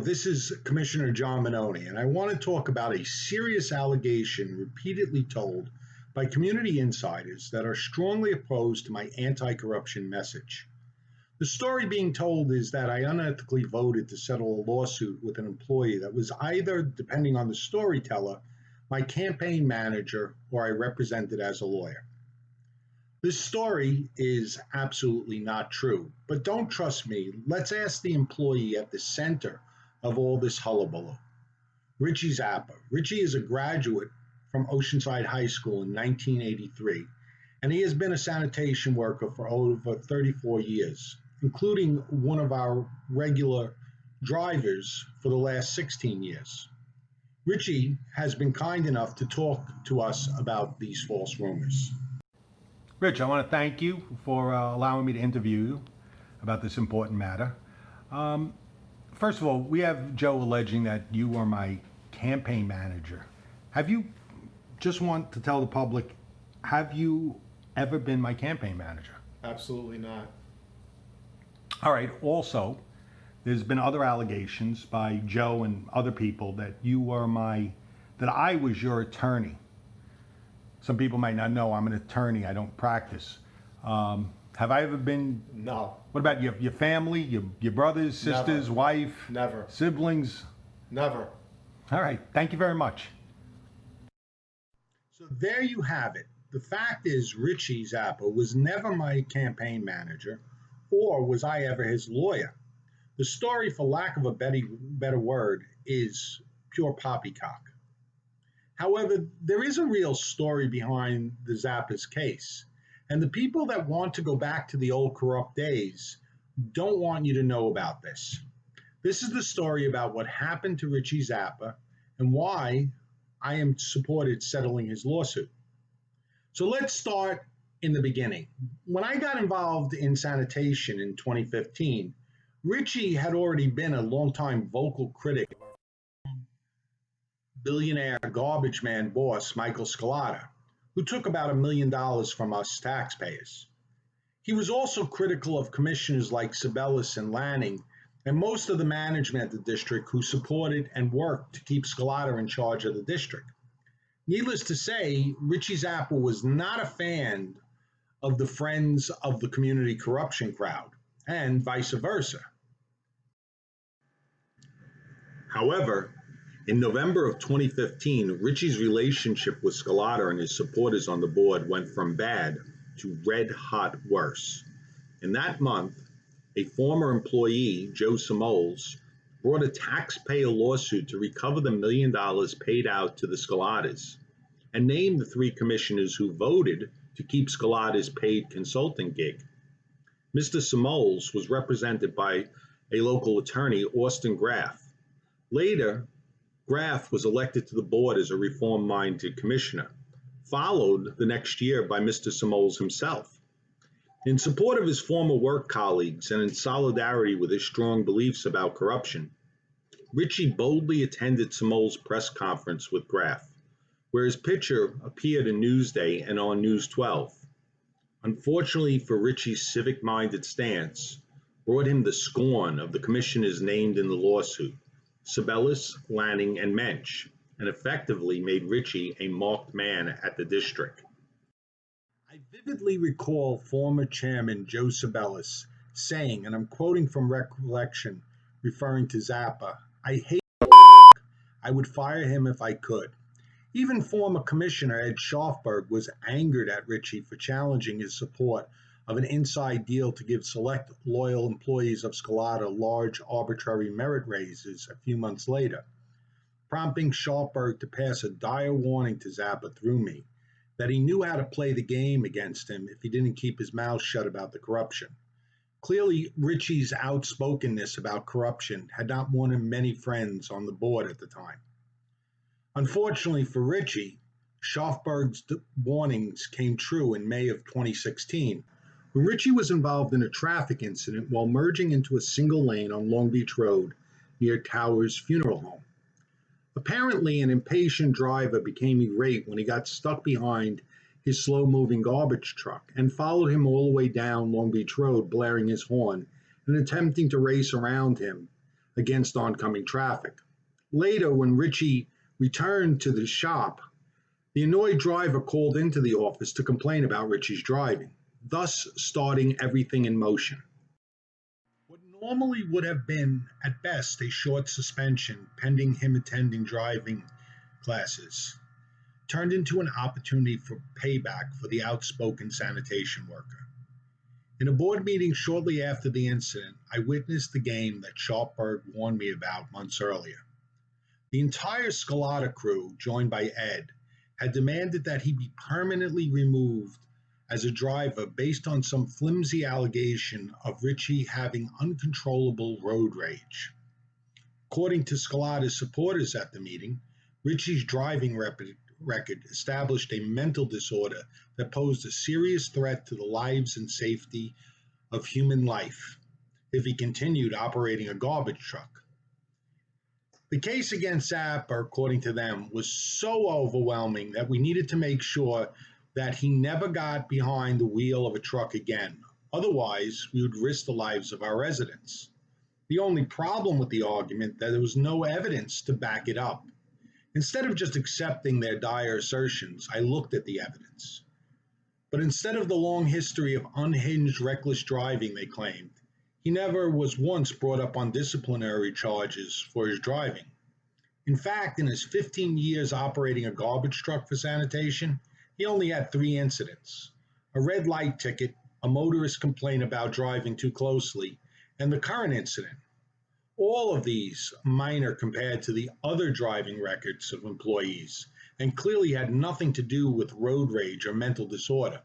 this is Commissioner John Mannone, and I want to talk about a serious allegation repeatedly told by community insiders that are strongly opposed to my anti corruption message. The story being told is that I unethically voted to settle a lawsuit with an employee that was either, depending on the storyteller, my campaign manager or I represented as a lawyer. This story is absolutely not true, but don't trust me. Let's ask the employee at the center of all this hullabaloo. Richie Zappa. Richie is a graduate from Oceanside High School in 1983, and he has been a sanitation worker for over 34 years, including one of our regular drivers for the last 16 years. Richie has been kind enough to talk to us about these false rumors. Rich, I want to thank you for allowing me to interview you about this important matter. First of all, we have Joe alleging that you are my campaign manager. Just want to tell the public, have you ever been my campaign manager? Absolutely not. All right. Also, there's been other allegations by Joe and other people that that I was your attorney. Some people might not know I'm an attorney. I don't practice. Have I ever been? No. What about your family, your brothers, sisters, Never. wife? Never. Siblings? Never. All right. Thank you very much. So there you have it. The fact is, Richie Zappa was never my campaign manager, or was I ever his lawyer. The story, for lack of a better word, is pure poppycock. However, there is a real story behind the Zappa's case, and the people that want to go back to the old corrupt days don't want you to know about this. This is the story about what happened to Richie Zappa and why I am supported settling his lawsuit. So let's start in the beginning. When I got involved in sanitation in 2015, Richie had already been a longtime vocal critic of billionaire garbage man boss Michael Scalata, who took about $1 million from us taxpayers. He was also critical of commissioners like Cibellis and Lanning and most of the management at the district who supported and worked to keep Scalata in charge of the district. Needless to say, Richie Zappa was not a fan of the Friends of the Community corruption crowd, and vice versa. However, in November of 2015, Richie's relationship with Scalata and his supporters on the board went from bad to red-hot worse. In that month, a former employee, Joe Cibellis, brought a taxpayer lawsuit to recover the $1 million paid out to the Scalatas, and named the 3 commissioners who voted to keep Scalata's paid consulting gig. Mr. Cibellis was represented by a local attorney, Austin Graff. Later, Graff was elected to the board as a reform-minded commissioner, followed the next year by Mr. Cibellis himself. In support of his former work colleagues and in solidarity with his strong beliefs about corruption, Richie boldly attended Cibellis' press conference with Graff, where his picture appeared in Newsday and on News 12. Unfortunately for Richie's civic-minded stance, brought him the scorn of the commissioners named in the lawsuit, Cibellis, Lanning, and Mensch, and effectively made Richie a marked man at the district. I vividly recall former chairman Joe Cibellis saying, and I'm quoting from recollection, referring to Zappa, "I hate I would fire him if I could." Even former Commissioner Ed Schaufberg was angered at Richie for challenging his support of an inside deal to give select loyal employees of Scalata large arbitrary merit raises a few months later, prompting Schaufberg to pass a dire warning to Zappa through me that he knew how to play the game against him if he didn't keep his mouth shut about the corruption. Clearly, Richie's outspokenness about corruption had not won him many friends on the board at the time. Unfortunately for Richie, Schaufberg's warnings came true in May of 2016, when Richie was involved in a traffic incident while merging into a single lane on Long Beach Road near Towers Funeral Home. Apparently, an impatient driver became irate when he got stuck behind his slow-moving garbage truck and followed him all the way down Long Beach Road, blaring his horn and attempting to race around him against oncoming traffic. Later, when Richie returned to the shop, the annoyed driver called into the office to complain about Richie's driving, thus starting everything in motion. What normally would have been, at best, a short suspension pending him attending driving classes turned into an opportunity for payback for the outspoken sanitation worker. In a board meeting shortly after the incident, I witnessed the game that Sharpberg warned me about months earlier. The entire Scolata crew, joined by Ed, had demanded that he be permanently removed as a driver based on some flimsy allegation of Richie having uncontrollable road rage. According to Scolata's supporters at the meeting, Richie's driving record established a mental disorder that posed a serious threat to the lives and safety of human life if he continued operating a garbage truck. The case against Zappa, according to them, was so overwhelming that we needed to make sure that he never got behind the wheel of a truck again. Otherwise, we would risk the lives of our residents. The only problem with the argument that there was no evidence to back it up. Instead of just accepting their dire assertions, I looked at the evidence. But instead of the long history of unhinged, reckless driving they claimed, he never was once brought up on disciplinary charges for his driving. In fact, in his 15 years operating a garbage truck for sanitation, he only had 3 incidents: a red light ticket, a motorist complaint about driving too closely, and the current incident. All of these minor compared to the other driving records of employees, and clearly had nothing to do with road rage or mental disorder.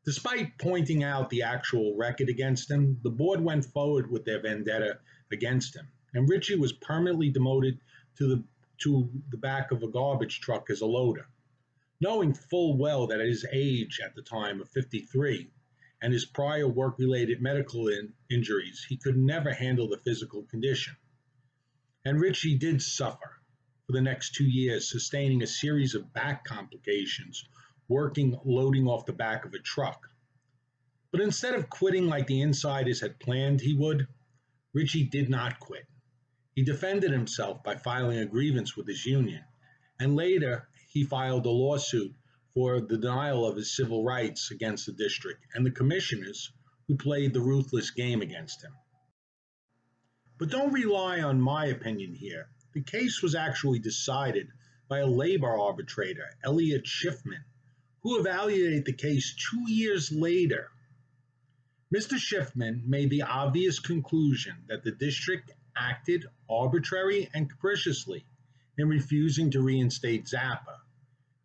Despite pointing out the actual record against him, the board went forward with their vendetta against him, and Richie was permanently demoted to the back of a garbage truck as a loader. Knowing full well that at his age at the time of 53 and his prior work-related medical injuries, he could never handle the physical condition. And Richie did suffer for the next 2 years, sustaining a series of back complications, loading off the back of a truck. But instead of quitting like the insiders had planned he would, Richie did not quit. He defended himself by filing a grievance with his union, and later he filed a lawsuit for the denial of his civil rights against the district and the commissioners who played the ruthless game against him. But don't rely on my opinion here. The case was actually decided by a labor arbitrator, Elliot Schiffman, who evaluated the case 2 years later. Mr. Schiffman made the obvious conclusion that the district acted arbitrarily and capriciously in refusing to reinstate Zappa.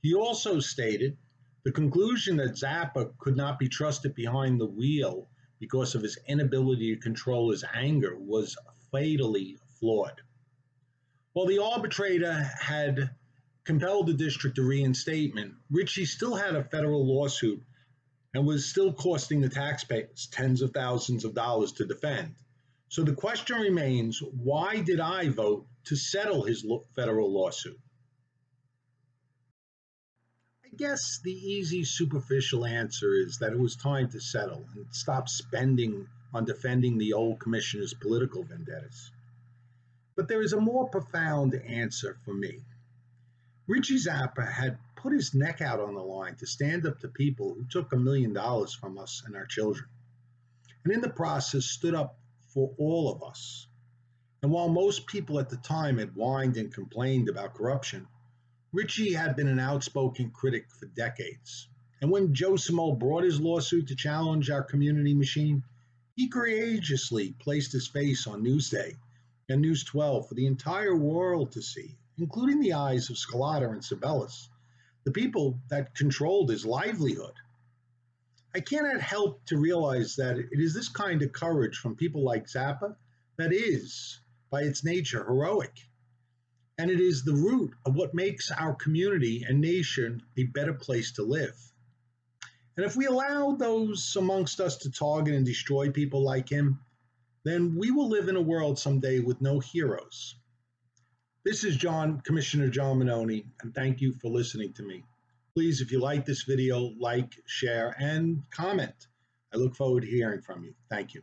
He also stated the conclusion that Zappa could not be trusted behind the wheel because of his inability to control his anger was fatally flawed. While the arbitrator had compelled the district to reinstatement, Richie still had a federal lawsuit and was still costing the taxpayers tens of thousands of dollars to defend. So the question remains, why did I vote to settle his federal lawsuit? I guess the easy, superficial answer is that it was time to settle and stop spending on defending the old commissioner's political vendettas. But there is a more profound answer for me. Richie Zappa had put his neck out on the line to stand up to people who took $1 million from us and our children, and in the process stood up for all of us. And while most people at the time had whined and complained about corruption, Richie had been an outspoken critic for decades. And when Joe Cibellis brought his lawsuit to challenge our community machine, he courageously placed his face on Newsday and News 12 for the entire world to see, including the eyes of Scolata and Cibellis, the people that controlled his livelihood. I cannot help to realize that it is this kind of courage from people like Zappa that is, by its nature, heroic. And it is the root of what makes our community and nation a better place to live. And if we allow those amongst us to target and destroy people like him, then we will live in a world someday with no heroes. This is Commissioner John Mannone, and thank you for listening to me. Please, if you like this video, like, share, and comment. I look forward to hearing from you. Thank you.